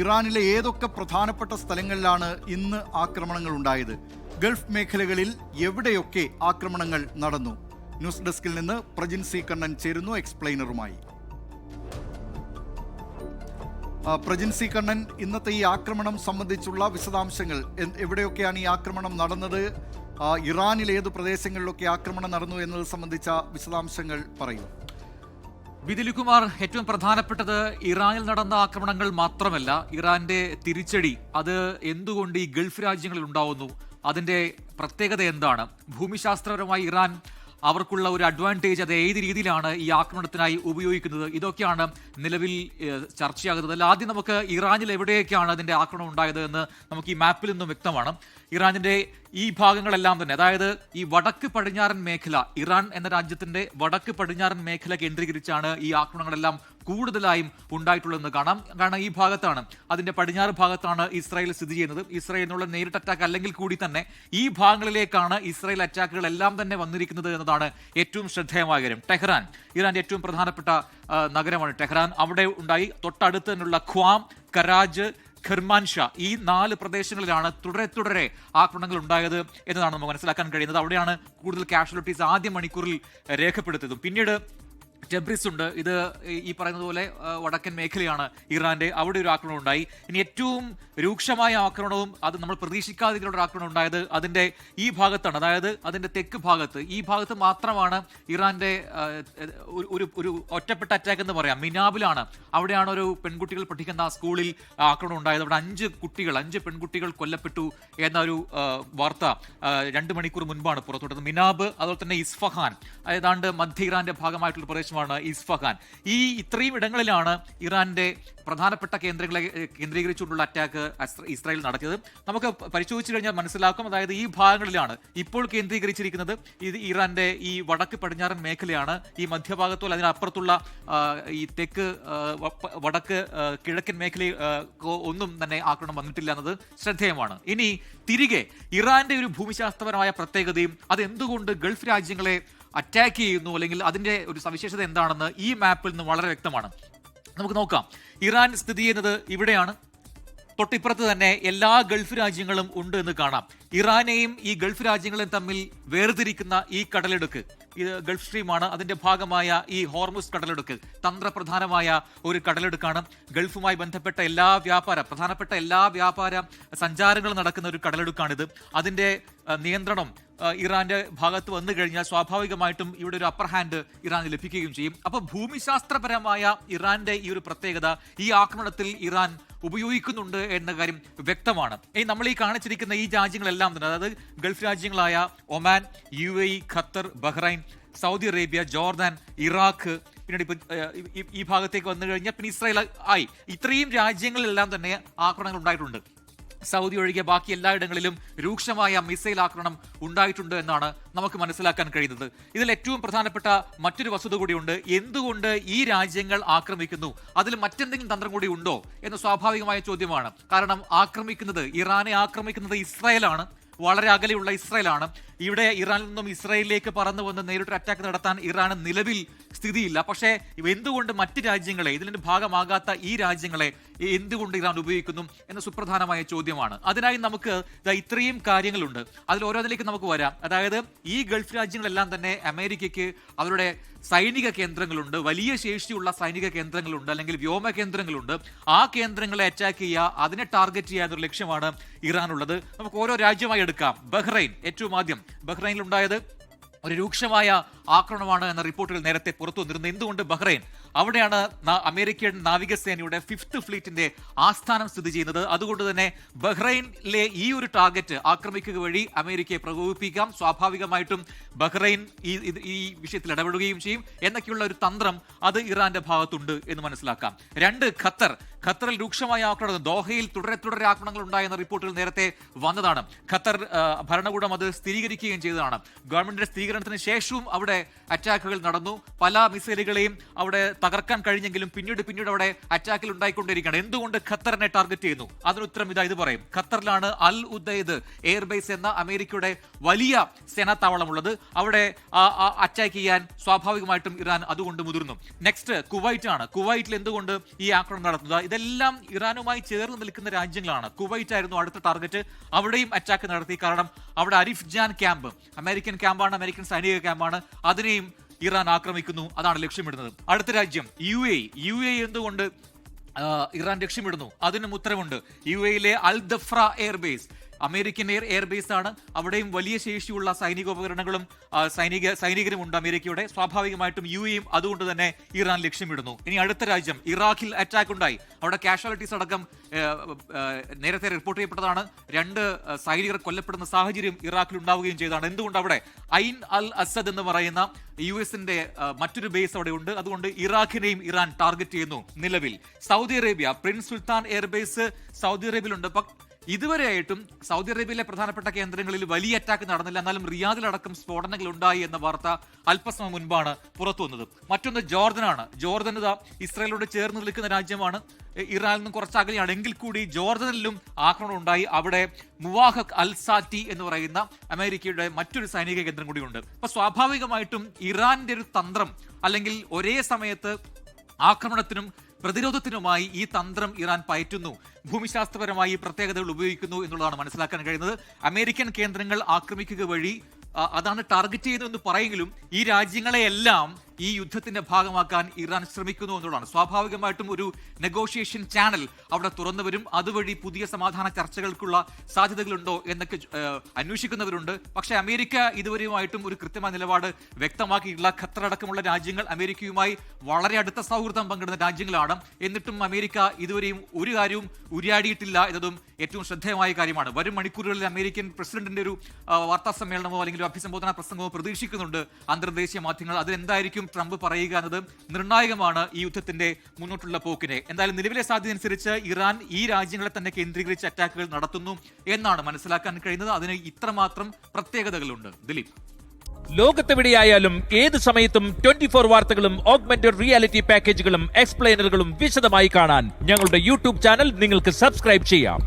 ഇറാനിലെ ഏതൊക്കെ പ്രധാനപ്പെട്ട സ്ഥലങ്ങളിലാണ് ഇന്ന് ആക്രമണങ്ങൾ ഉണ്ടായത്? ഗൾഫ് മേഖലകളിൽ എവിടെയൊക്കെ ആക്രമണങ്ങൾ നടന്നു? ന്യൂസ് ഡെസ്കിൽ നിന്ന് പ്രജിൻ സി കണ്ണൻ ചേരുന്നു എക്സ്പ്ലെയിനറുമായി. പ്രജിൻ സി കണ്ണൻ, ഇന്നത്തെ ഈ ആക്രമണം സംബന്ധിച്ചുള്ള വിശദാംശങ്ങൾ, എവിടെയൊക്കെയാണ് ഈ ആക്രമണം നടന്നത്, ഇറാനിൽ ഏത് പ്രദേശങ്ങളിലൊക്കെ ആക്രമണം നടന്നു എന്നത് സംബന്ധിച്ച വിശദാംശങ്ങൾ പറയൂ. വിദിൽകുമാർ, ഏറ്റവും പ്രധാനപ്പെട്ടത് ഇറാനിൽ നടന്ന ആക്രമണങ്ങൾ മാത്രമല്ല, ഇറാന്റെ തിരിച്ചടി അത് എന്തുകൊണ്ട് ഈ ഗൾഫ് രാജ്യങ്ങളിൽ ഉണ്ടാവുന്നു, അതിന്റെ പ്രത്യേകത എന്താണ്, ഭൂമിശാസ്ത്രപരമായി ഇറാൻ അവർക്കുള്ള ഒരു അഡ്വാൻറ്റേജ് അത് ഏത് രീതിയിലാണ് ഈ ആക്രമണത്തിനായി ഉപയോഗിക്കുന്നത്, ഇതൊക്കെയാണ് നിലവിൽ ചർച്ചയാകുന്നത്. അല്ല, ആദ്യം നമുക്ക് ഇറാനിൽ എവിടെയൊക്കെയാണ് അതിന്റെ ആക്രമണം ഉണ്ടായത് എന്ന് നമുക്ക് ഈ മാപ്പിൽ നിന്നും വ്യക്തമാണ്. ഇറാനിന്റെ ഈ ഭാഗങ്ങളെല്ലാം തന്നെ, അതായത് ഈ വടക്ക് പടിഞ്ഞാറൻ മേഖല, ഇറാൻ എന്ന രാജ്യത്തിന്റെ വടക്ക് പടിഞ്ഞാറൻ മേഖല കേന്ദ്രീകരിച്ചാണ് ഈ ആക്രമണങ്ങളെല്ലാം കൂടുതലായും ഉണ്ടായിട്ടുള്ളതെന്ന് കാണാം. കാരണം ഈ ഭാഗത്താണ്, അതിന്റെ പടിഞ്ഞാറ് ഭാഗത്താണ് ഇസ്രായേൽ സ്ഥിതി ചെയ്യുന്നത്. ഇസ്രായേലിനുള്ള നേരിട്ട് അറ്റാക്ക് അല്ലെങ്കിൽ കൂടി തന്നെ ഈ ഭാഗങ്ങളിലേക്കാണ് ഇസ്രായേൽ അറ്റാക്കുകൾ എല്ലാം തന്നെ വന്നിരിക്കുന്നത് എന്നതാണ് ഏറ്റവും ശ്രദ്ധേയമായ കാര്യം. ടെഹ്റാൻ, ഇറാന്റെ ഏറ്റവും പ്രധാനപ്പെട്ട നഗരമാണ് ടെഹ്റാൻ. അവിടെ ഉണ്ടായി. തൊട്ടടുത്ത് തന്നെയുള്ള ഖ്വാം, കരാജ്, ഖർമാൻഷാ, ഈ 4 പ്രദേശങ്ങളിലാണ് തുടരെ ആക്രമണങ്ങൾ ഉണ്ടായത് എന്നതാണ് നമുക്ക് മനസ്സിലാക്കാൻ കഴിയുന്നത്. അവിടെയാണ് കൂടുതൽ കാഷ്വാലിറ്റീസ് ആദ്യ മണിക്കൂറിൽ രേഖപ്പെടുത്തിയതും. പിന്നീട് ടെബ്രിസ് ഉണ്ട്. ഇത് ഈ പറയുന്നത് പോലെ വടക്കൻ മേഖലയാണ് ഇറാന്റെ. അവിടെ ഒരു ആക്രമണം ഉണ്ടായി. ഇനി ഏറ്റവും രൂക്ഷമായ ആക്രമണവും അത് നമ്മൾ പ്രതീക്ഷിക്കാതെയുള്ള ഒരു ആക്രമണം ഉണ്ടായത് അതിന്റെ ഈ ഭാഗത്താണ്, അതായത് അതിന്റെ തെക്ക് ഭാഗത്ത്. ഈ ഭാഗത്ത് മാത്രമാണ് ഇറാന്റെ ഒരു ഒറ്റപ്പെട്ട അറ്റാക്ക് എന്ന് പറയാം. മിനാബിലാണ്. അവിടെയാണ് ഒരു പെൺകുട്ടികൾ പഠിക്കുന്ന സ്കൂളിൽ ആക്രമണം ഉണ്ടായത്. അവിടെ 5 പെൺകുട്ടികൾ കൊല്ലപ്പെട്ടു എന്ന ഒരു വാർത്ത 2 മണിക്കൂർ മുൻപാണ് പുറത്തുവിട്ടത്. മിനാബ്, അതുപോലെ തന്നെ ഇസ്ഫഹാൻ, ഏതാണ്ട് മധ്യ ഇറാന്റെ ഭാഗമായിട്ടുള്ള പ്രദേശമാണ് ഇസ്ഫഹാൻ. ഈ ഇത്രയും ഇടങ്ങളിലാണ് ഇറാന്റെ പ്രധാനപ്പെട്ട കേന്ദ്രങ്ങളെ കേന്ദ്രീകരിച്ചുകൊണ്ടുള്ള അറ്റാക്ക് ഇസ്രായേൽ നടത്തിയത്. നമുക്ക് പരിശോധിച്ചു കഴിഞ്ഞാൽ മനസ്സിലാക്കും. അതായത് ഈ ഭാഗങ്ങളിലാണ് ഇപ്പോൾ കേന്ദ്രീകരിച്ചിരിക്കുന്നത്. ഇത് ഇറാന്റെ ഈ വടക്ക് പടിഞ്ഞാറൻ മേഖലയാണ്. ഈ മധ്യഭാഗത്തോ അതിനപ്പുറത്തുള്ള ഈ തെക്ക് വടക്ക് കിഴക്കൻ മേഖലയിൽ ഒന്നും തന്നെ ആക്രമണം വന്നിട്ടില്ല എന്നത് ശ്രദ്ധേയമാണ്. ഇനി തിരികെ ഇറാന്റെ ഒരു ഭൂമിശാസ്ത്രപരമായ പ്രത്യേകതയും അതെന്തുകൊണ്ട് ഗൾഫ് രാജ്യങ്ങളെ അറ്റാക്ക് ചെയ്യുന്നു, അല്ലെങ്കിൽ അതിന്റെ ഒരു സവിശേഷത എന്താണെന്ന് ഈ മാപ്പിൽ നിന്ന് വളരെ വ്യക്തമാണ്. നമുക്ക് നോക്കാം. ഇറാൻ സ്ഥിതി ചെയ്യുന്നത് ഇവിടെയാണ്. തൊട്ടിപ്പുറത്ത് തന്നെ എല്ലാ ഗൾഫ് രാജ്യങ്ങളും ഉണ്ട് എന്ന് കാണാം. ഇറാനെയും ഈ ഗൾഫ് രാജ്യങ്ങളെയും തമ്മിൽ വേർതിരിക്കുന്ന ഈ കടലിടുക്ക്, ഇത് ഗൾഫ് സ്ട്രീമാണ്. അതിന്റെ ഭാഗമായ ഈ ഹോർമുസ് കടലിടുക്ക് തന്ത്രപ്രധാനമായ ഒരു കടലിടുക്കാണ്. ഗൾഫുമായി ബന്ധപ്പെട്ട പ്രധാനപ്പെട്ട എല്ലാ വ്യാപാര സഞ്ചാരങ്ങളും നടക്കുന്ന ഒരു കടലിടുക്കാണിത്. അതിന്റെ നിയന്ത്രണം ഇറാന്റെ ഭാഗത്ത് വന്നു കഴിഞ്ഞാൽ സ്വാഭാവികമായിട്ടും ഇവിടെ ഒരു അപ്പർ ഹാൻഡ് ഇറാന് ലഭിക്കുകയും ചെയ്യും. അപ്പൊ ഭൂമിശാസ്ത്രപരമായ ഇറാന്റെ ഈ ഒരു പ്രത്യേകത ഈ ആക്രമണത്തിൽ ഇറാൻ ഉപയോഗിക്കുന്നുണ്ട് എന്ന കാര്യം വ്യക്തമാണ്. നമ്മൾ ഈ കാണിച്ചിരിക്കുന്ന ഈ രാജ്യങ്ങളെല്ലാം തന്നെ, അതായത് ഗൾഫ് രാജ്യങ്ങളായ Oman, UAE, Qatar, Bahrain, Saudi Arabia, Jordan, Iraq, പിന്നീട് ഇപ്പൊ ഈ ഭാഗത്തേക്ക് വന്നു കഴിഞ്ഞാൽ പിന്നെ ഇസ്രായേൽ ആയി, ഇത്രയും രാജ്യങ്ങളിലെല്ലാം തന്നെ ആക്രമണങ്ങൾ ഉണ്ടായിട്ടുണ്ട്. സൗദി ഒഴികെ ബാക്കി എല്ലായിടങ്ങളിലും രൂക്ഷമായ മിസൈൽ ആക്രമണം ഉണ്ടായിട്ടുണ്ട് എന്നാണ് നമുക്ക് മനസ്സിലാക്കാൻ കഴിയുന്നത്. ഇതിൽ ഏറ്റവും പ്രധാനപ്പെട്ട മറ്റൊരു വസ്തുത കൂടിയുണ്ട്. എന്തുകൊണ്ട് ഈ രാജ്യങ്ങൾ ആക്രമിക്കുന്നു, അതിൽ മറ്റെന്തെങ്കിലും തന്ത്രം കൂടി ഉണ്ടോ എന്ന സ്വാഭാവികമായ ചോദ്യമാണ്. കാരണം ഇറാനെ ആക്രമിക്കുന്നത് ഇസ്രായേലാണ്, വളരെ അകലെയുള്ള ഇസ്രായേലാണ്. ഇവിടെ ഇറാനിൽ നിന്നും ഇസ്രായേലിലേക്ക് പറന്നു വന്ന് നേരിട്ടൊരു അറ്റാക്ക് നടത്താൻ ഇറാന് നിലവിൽ സ്ഥിതിയില്ല. പക്ഷേ എന്തുകൊണ്ട് മറ്റ് രാജ്യങ്ങളെ, ഇതിന്റെ ഭാഗമാകാത്ത ഈ രാജ്യങ്ങളെ എന്തുകൊണ്ട് ഇറാൻ ഉപയോഗിക്കുന്നു എന്ന സുപ്രധാനമായ ചോദ്യമാണ്. അതിനായി നമുക്ക് ഇത്രയും കാര്യങ്ങളുണ്ട്. അതിൽ ഓരോന്നിലേക്ക് നമുക്ക് വരാം. അതായത് ഈ ഗൾഫ് രാജ്യങ്ങളെല്ലാം തന്നെ അമേരിക്കയ്ക്ക് അവരുടെ സൈനിക കേന്ദ്രങ്ങളുണ്ട്, വലിയ ശേഷിയുള്ള സൈനിക കേന്ദ്രങ്ങളുണ്ട്, അല്ലെങ്കിൽ വ്യോമ കേന്ദ്രങ്ങളുണ്ട്. ആ കേന്ദ്രങ്ങളെ അറ്റാക്ക് ചെയ്യുക, അതിനെ ടാർഗറ്റ് ചെയ്യുക എന്നൊരു ലക്ഷ്യമാണ് ഇറാനുള്ളത്. നമുക്ക് ഓരോ രാജ്യമായി എടുക്കാം. ബഹ്റൈൻ, ഏറ്റവും ആദ്യം ബഹ്റൈനിലുണ്ടായത് ഒരു രൂക്ഷമായ ആക്രമണമാണ് എന്ന റിപ്പോർട്ടുകൾ നേരത്തെ പുറത്തു വന്നിരുന്നത്. എന്തുകൊണ്ട് ബഹ്റൈൻ? അവിടെയാണ് അമേരിക്കൻ നാവികസേനയുടെ 5th ഫ്ലീറ്റിന്റെ ആസ്ഥാനം സ്ഥിതി ചെയ്യുന്നത്. അതുകൊണ്ട് തന്നെ ബഹ്റൈനിലെ ഈ ഒരു ടാർഗറ്റ് ആക്രമിക്കുക വഴി അമേരിക്കയെ പ്രകോപിപ്പിക്കാം. സ്വാഭാവികമായിട്ടും ബഹ്റൈൻ ഈ വിഷയത്തിൽ ഇടപെടുകയും ചെയ്യും എന്നൊക്കെയുള്ള ഒരു തന്ത്രം അത് ഇറാന്റെ ഭാഗത്തുണ്ട് എന്ന് മനസ്സിലാക്കാം. 2, ഖത്തറിൽ രൂക്ഷമായ ആക്രമണം, ദോഹയിൽ തുടരെ ആക്രമണങ്ങൾ ഉണ്ടായെന്ന റിപ്പോർട്ടുകൾ നേരത്തെ വന്നതാണ്. ഖത്തർ ഭരണകൂടം അത് സ്ഥിരീകരിക്കുകയും ചെയ്തതാണ്. ഗവൺമെന്റിന്റെ സ്ഥിരീകരണത്തിന് ശേഷവും അവിടെ അറ്റാക്കുകൾ നടന്നു. പല മിസൈലുകളെയും അവിടെ തകർക്കാൻ കഴിഞ്ഞെങ്കിലും പിന്നീട് അവിടെ അറ്റാക്കിൽ ഉണ്ടായിക്കൊണ്ടിരിക്കുകയാണ്. എന്തുകൊണ്ട് ഖത്തറിനെ ടാർഗറ്റ് ചെയ്യുന്നു? അതിന് ഉത്തരം ഇത് പറയും. ഖത്തറിലാണ് അൽ ഉദൈദ് എയർബേസ് എന്ന അമേരിക്കയുടെ വലിയ സേനാത്താവളമുള്ളത്. അവിടെ അറ്റാക്ക് ചെയ്യാൻ സ്വാഭാവികമായിട്ടും ഇറാൻ അതുകൊണ്ട് മുതിർന്നു. നെക്സ്റ്റ് കുവൈറ്റ് ആണ്. കുവൈറ്റിൽ എന്തുകൊണ്ട് ഈ ആക്രമണം നടത്തുന്നത്? ഇതെല്ലാം ഇറാനുമായി ചേർന്ന് നിൽക്കുന്ന രാജ്യങ്ങളാണ്. കുവൈറ്റ് ആയിരുന്നു അടുത്ത ടാർഗറ്റ്. അവിടെയും അറ്റാക്ക് നടത്തി. കാരണം അവിടെ അരിഫ്ജാൻ ക്യാമ്പ്, അമേരിക്കൻ ക്യാമ്പാണ്, അമേരിക്കൻ സൈനിക ക്യാമ്പാണ്. അതിനെയും ഇറാൻ ആക്രമിക്കുന്നു. അതാണ് ലക്ഷ്യമിടുന്നത്. അടുത്ത രാജ്യം യു എ എന്തുകൊണ്ട് ഇറാൻ ലക്ഷ്യമിടുന്നു? അതിനും ഉത്തരവുണ്ട്. യു എയിലെ Al Dhafra airbase American airbase ആണ്. അവിടെയും വലിയ ശേഷിയുള്ള സൈനികോപകരണങ്ങളും സൈനികരും ഉണ്ട് അമേരിക്കയുടെ. സ്വാഭാവികമായിട്ടും യു എയും അതുകൊണ്ട് തന്നെ ഇറാൻ ലക്ഷ്യമിടുന്നു. ഇനി അടുത്ത രാജ്യം ഇറാഖിൽ അറ്റാക്ക് ഉണ്ടായി. അവിടെ കാഷ്വാലിറ്റീസ് അടക്കം നേരത്തെ റിപ്പോർട്ട് ചെയ്യപ്പെട്ടതാണ്. 2 സൈനികർ കൊല്ലപ്പെടുന്ന സാഹചര്യം ഇറാഖിൽ ഉണ്ടാവുകയും ചെയ്തതാണ്. എന്തുകൊണ്ട്? അവിടെ ഐൻ അൽ അസദ് എന്ന് പറയുന്ന US-ന്റെ മറ്റൊരു ബേസ് അവിടെ ഉണ്ട്. അതുകൊണ്ട് ഇറാഖിനെയും ഇറാൻ ടാർഗറ്റ് ചെയ്യുന്നു. നിലവിൽ സൗദി അറേബ്യ പ്രിൻസ് സുൽത്താൻ എയർബേസ് സൗദി അറേബ്യയിലുണ്ട്. ഇതുവരെയായിട്ടും സൗദി അറേബ്യയിലെ പ്രധാനപ്പെട്ട കേന്ദ്രങ്ങളിൽ വലിയ അറ്റാക്ക് നടന്നില്ല. എന്നാലും റിയാദിലടക്കം സ്ഫോടനങ്ങൾ ഉണ്ടായി എന്ന വാർത്ത അല്പസമയം മുൻപാണ് പുറത്തു വന്നത്. മറ്റൊന്ന് ജോർദനാണ്. ജോർദൻ ഇസ്രായേലിനോട് ചേർന്ന് നിൽക്കുന്ന രാജ്യമാണ്. ഇറാനിൽ നിന്നും കുറച്ച് അകലെയാണ്. എങ്കിൽ കൂടി ജോർദനിലും ആക്രമണം ഉണ്ടായി. അവിടെ മുവാഹക് അൽ സാറ്റി എന്ന് പറയുന്ന അമേരിക്കയുടെ മറ്റൊരു സൈനിക കേന്ദ്രം കൂടിയുണ്ട്. അപ്പൊ സ്വാഭാവികമായിട്ടും ഇറാന്റെ ഒരു തന്ത്രം, അല്ലെങ്കിൽ ഒരേ സമയത്ത് ആക്രമണത്തിനും പ്രതിരോധത്തിനുമായി ഈ തന്ത്രം ഇറാൻ പയറ്റുന്നു. ഭൂമിശാസ്ത്രപരമായി പ്രത്യേകതകൾ ഉപയോഗിക്കുന്നു എന്നുള്ളതാണ് മനസ്സിലാക്കാൻ കഴിയുന്നത്. അമേരിക്കൻ കേന്ദ്രങ്ങൾ ആക്രമിക്കുക വഴി അതാണ് ടാർഗറ്റ് ചെയ്യുന്നതെന്ന് പറയെങ്കിലും ഈ രാജ്യങ്ങളെയെല്ലാം ഈ യുദ്ധത്തിന്റെ ഭാഗമാക്കാൻ ഇറാൻ ശ്രമിക്കുന്നു എന്നുള്ളതാണ്. സ്വാഭാവികമായിട്ടും ഒരു നെഗോഷിയേഷൻ ചാനൽ അവിടെ തുറന്നു വരും. അതുവഴി പുതിയ സമാധാന ചർച്ചകൾക്കുള്ള സാധ്യതകളുണ്ടോ എന്നൊക്കെ അന്വേഷിക്കുന്നവരുണ്ട്. പക്ഷേ അമേരിക്ക ഇതുവരെയുമായിട്ടും ഒരു കൃത്യമായ നിലപാട് വ്യക്തമാക്കിയിട്ടില്ല. ഖത്തർ അടക്കമുള്ള രാജ്യങ്ങൾ അമേരിക്കയുമായി വളരെ അടുത്ത സൗഹൃദം പങ്കിടുന്ന രാജ്യങ്ങളാണ്. എന്നിട്ടും അമേരിക്ക ഇതുവരെയും ഒരു കാര്യവും ഉരിയാടിയിട്ടില്ല എന്നതും ഏറ്റവും ശ്രദ്ധേയമായ കാര്യമാണ്. വരും മണിക്കൂറുകളിൽ അമേരിക്കൻ പ്രസിഡന്റിന്റെ ഒരു വാർത്താ സമ്മേളനമോ അല്ലെങ്കിൽ അഭിസംബോധന പ്രസംഗമോ പ്രതീക്ഷിക്കുന്നുണ്ട് അന്തർദേശീയ മാധ്യമങ്ങൾ. അതിലെന്തായിരിക്കും ട്രംപ് പറയുക എന്നത് നിർണായകമാണ് ഈ യുദ്ധത്തിന്റെ മുന്നോട്ടുള്ള പോക്കിനെ. എന്തായാലും നിലവിലെ സാധ്യത അനുസരിച്ച് ഇറാൻ ഈ രാജ്യങ്ങളെ തന്നെ കേന്ദ്രീകരിച്ച് അറ്റാക്കുകൾ നടത്തുന്നു എന്നാണ് മനസ്സിലാക്കാൻ കഴിയുന്നത്. അതിന് ഇത്രമാത്രം പ്രത്യേകതകളുണ്ട്. ദിലീപ്, ലോകത്തെവിടെയായാലും ഏത് സമയത്തും 24 വാർത്തകളും ഓഗ്മെന്റഡ് റിയാലിറ്റി പാക്കേജുകളും എക്സ്പ്ലെയിനറുകളും വിശദമായി കാണാൻ ഞങ്ങളുടെ യൂട്യൂബ് ചാനൽ നിങ്ങൾക്ക് സബ്സ്ക്രൈബ് ചെയ്യാം.